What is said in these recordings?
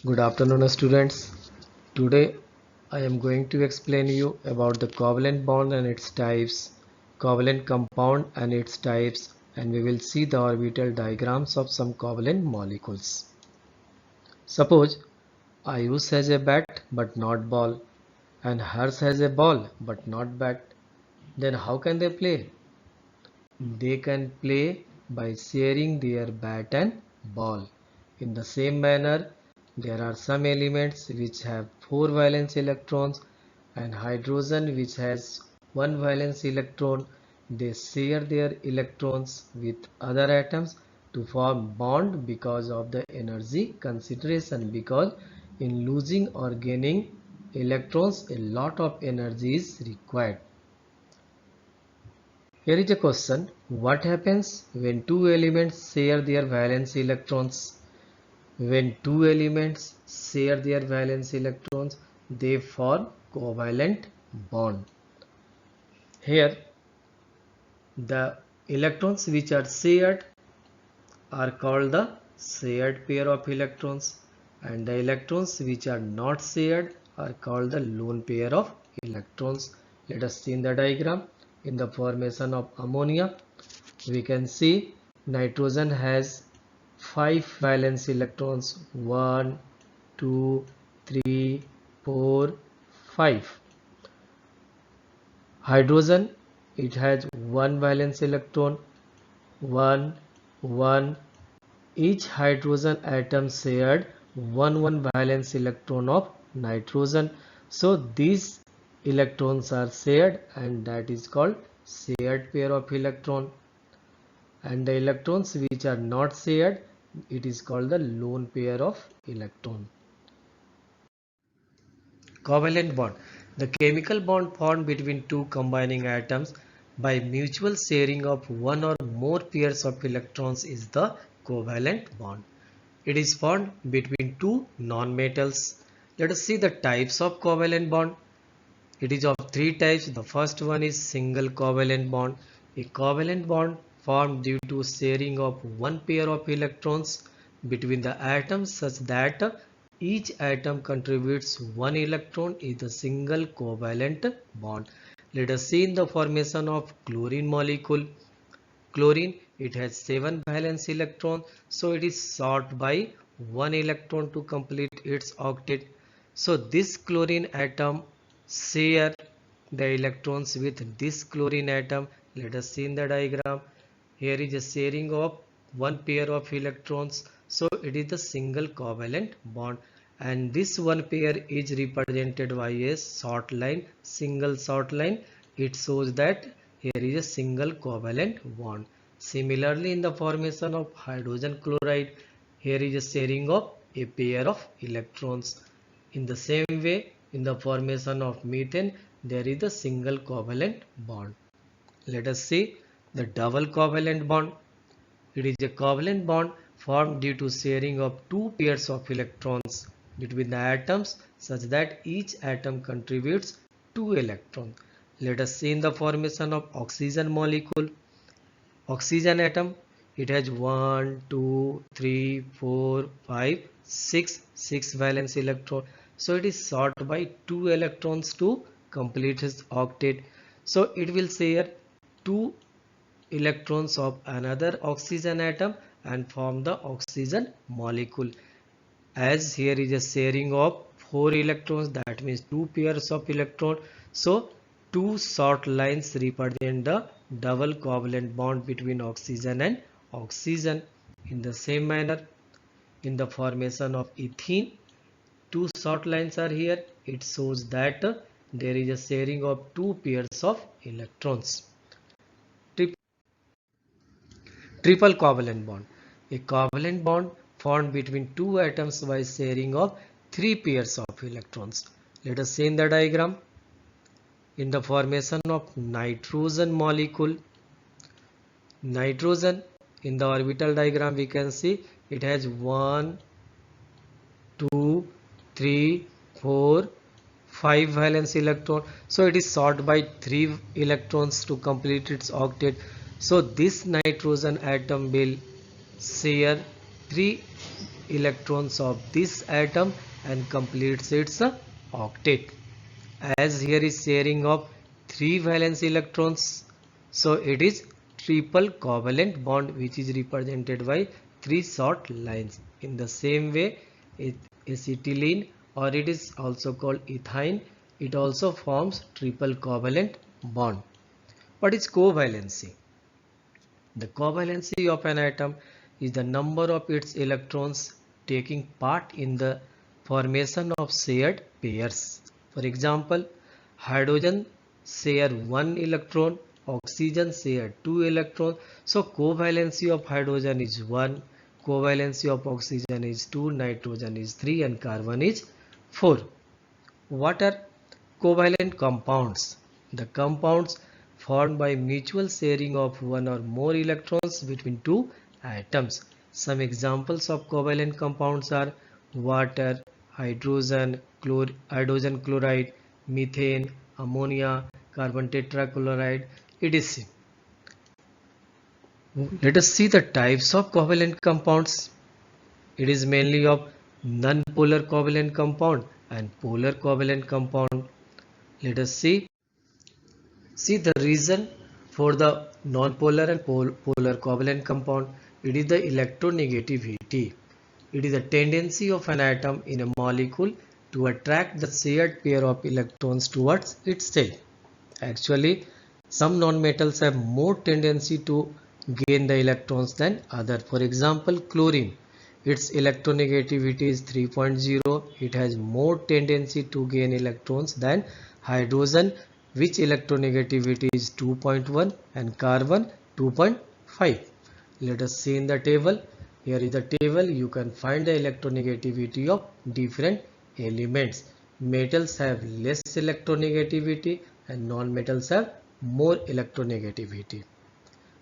Good afternoon, students. Today I am going to explain you about the covalent bond and its types, covalent compound and its types, and we will see the orbital diagrams of some covalent molecules. Suppose Ayush has a bat but not ball, and Hers has a ball but not bat. Then how can they play? They can play by sharing their bat and ball. In the same manner, there are some elements which have 4 valence electrons and hydrogen which has 1 valence electron. They share their electrons with other atoms to form bond because of the energy consideration, because in losing or gaining electrons a lot of energy is required. Here is a question. What happens when two elements share their valence electrons? When two elements share their valence electrons, they form covalent bond. Here, the electrons which are shared are called the shared pair of electrons, and the electrons which are not shared are called the lone pair of electrons. Let us see in the diagram. In the formation of ammonia, we can see nitrogen has 5 valence electrons: 1, 2, 3, 4, 5. Hydrogen, it has 1 valence electron: 1, 1. Each hydrogen atom shared 1 valence electron of nitrogen. So these electrons are shared, and that is called shared pair of electron. And the electrons which are not shared, it is called the lone pair of electron. Covalent bond, the chemical bond formed between two combining atoms by mutual sharing of one or more pairs of electrons is the covalent bond. It is formed between two non-metals. Let us see the types of covalent bond. It is of three types. The first one is single covalent bond. A covalent bond formed due to sharing of one pair of electrons between the atoms such that each atom contributes one electron is the single covalent bond. Let us see in the formation of chlorine molecule. Chlorine, it has 7 valence electrons, so it is short by 1 electron to complete its octet. So this chlorine atom share the electrons with this chlorine atom. Let us see in the diagram. Here is a sharing of one pair of electrons, so it is the single covalent bond, and this one pair is represented by a short line, single short line. It shows that here is a single covalent bond. Similarly, in the formation of hydrogen chloride, here is a sharing of a pair of electrons. In the same way, in the formation of methane, there is a single covalent bond. Let us see the double covalent bond. It is a covalent bond formed due to sharing of two pairs of electrons between the atoms such that each atom contributes two electrons. Let us see in the formation of oxygen molecule. Oxygen atom, it has 1, 2, 3, 4, 5, 6 valence electron. So it is short by 2 electrons to complete its octet. So it will share 2 electrons of another oxygen atom and form the oxygen molecule. As here is a sharing of 4 electrons, that means 2 pairs of electron. So two short lines represent the double covalent bond between oxygen and oxygen. In the same manner, in the formation of ethene, two short lines are here. It shows that there is a sharing of two pairs of electrons. Triple covalent bond. A covalent bond formed between two atoms by sharing of three pairs of electrons. Let us see in the diagram. In the formation of nitrogen molecule, nitrogen, in the orbital diagram we can see it has 1, 2, 3, 4, 5 valence electron. So it is short by 3 electrons to complete its octet. So this nitrogen atom will share 3 electrons of this atom and completes its octet. As here is sharing of 3 valence electrons, so it is triple covalent bond which is represented by 3 short lines. In the same way, acetylene, or it is also called ethyne, it also forms triple covalent bond. What is covalency? The covalency of an atom is the number of its electrons taking part in the formation of shared pairs. For example, hydrogen share 1 electron, oxygen share 2 electrons. So covalency of hydrogen is 1, covalency of oxygen is 2, nitrogen is 3 and carbon is 4. What are covalent compounds? The compounds formed by mutual sharing of one or more electrons between two atoms. Some examples of covalent compounds are water, hydrogen, hydrogen chloride, methane, ammonia, carbon tetrachloride, etc. Let us see the types of covalent compounds. It is mainly of non-polar covalent compound and polar covalent compound. Let us see the reason for the non-polar and polar covalent compound. It is the electronegativity. It is a tendency of an atom in a molecule to attract the shared pair of electrons towards itself. Actually, some non-metals have more tendency to gain the electrons than other. For example, chlorine. Its electronegativity is 3.0. It has more tendency to gain electrons than hydrogen, which electronegativity is 2.1, and carbon 2.5. Let us see in the table. Here is the table. You can find the electronegativity of different elements. Metals have less electronegativity and non-metals have more electronegativity.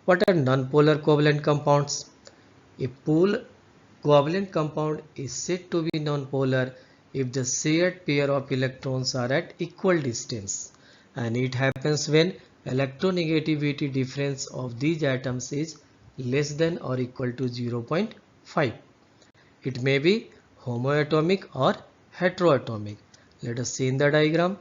What are non-polar covalent compounds? A polar covalent compound is said to be non-polar if the shared pair of electrons are at equal distance, and it happens when electronegativity difference of these atoms is less than or equal to 0.5. It may be homoatomic or heteroatomic. Let us see in the diagram.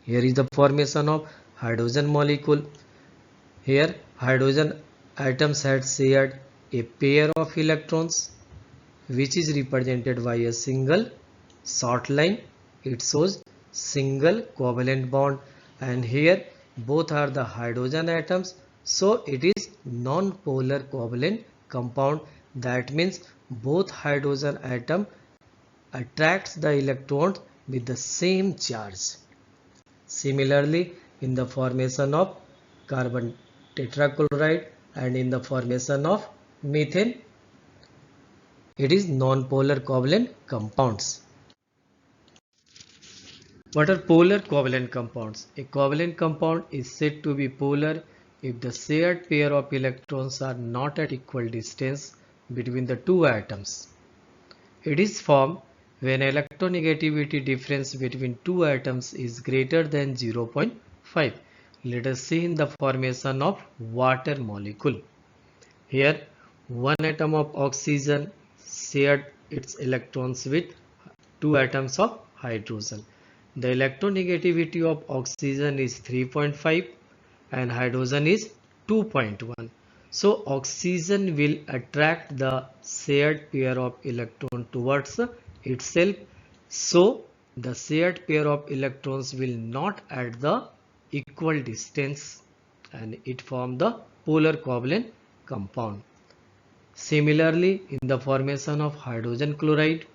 Here is the formation of hydrogen molecule. Here hydrogen atoms had shared a pair of electrons which is represented by a single short line. It shows single covalent bond, and here both are the hydrogen atoms, so it is non-polar covalent compound. That means both hydrogen atom attracts the electrons with the same charge. Similarly, in the formation of carbon tetrachloride and in the formation of methane, it is non-polar covalent compounds. What are polar covalent compounds? A covalent compound is said to be polar if the shared pair of electrons are not at equal distance between the two atoms. It is formed when electronegativity difference between two atoms is greater than 0.5. Let us see in the formation of water molecule. Here, one atom of oxygen shared its electrons with two atoms of hydrogen. The electronegativity of oxygen is 3.5 and hydrogen is 2.1. So oxygen will attract the shared pair of electron towards itself. So the shared pair of electrons will not at the equal distance, and it forms the polar covalent compound. Similarly, in the formation of hydrogen chloride,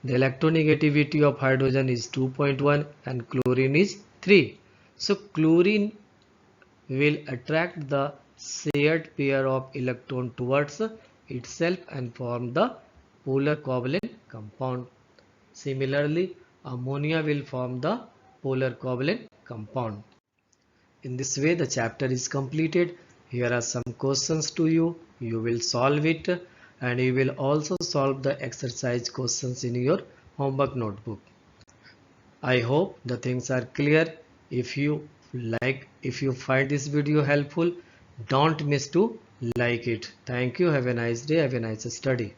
the electronegativity of hydrogen is 2.1 and chlorine is 3. So chlorine will attract the shared pair of electron towards itself and form the polar covalent compound. Similarly, ammonia will form the polar covalent compound. In this way, the chapter is completed. Here are some questions to you. You will solve it, and you will also solve the exercise questions in your homework notebook. I hope the things are clear. If you find this video helpful, don't miss to like it. Thank you. Have a nice day. Have a nice study.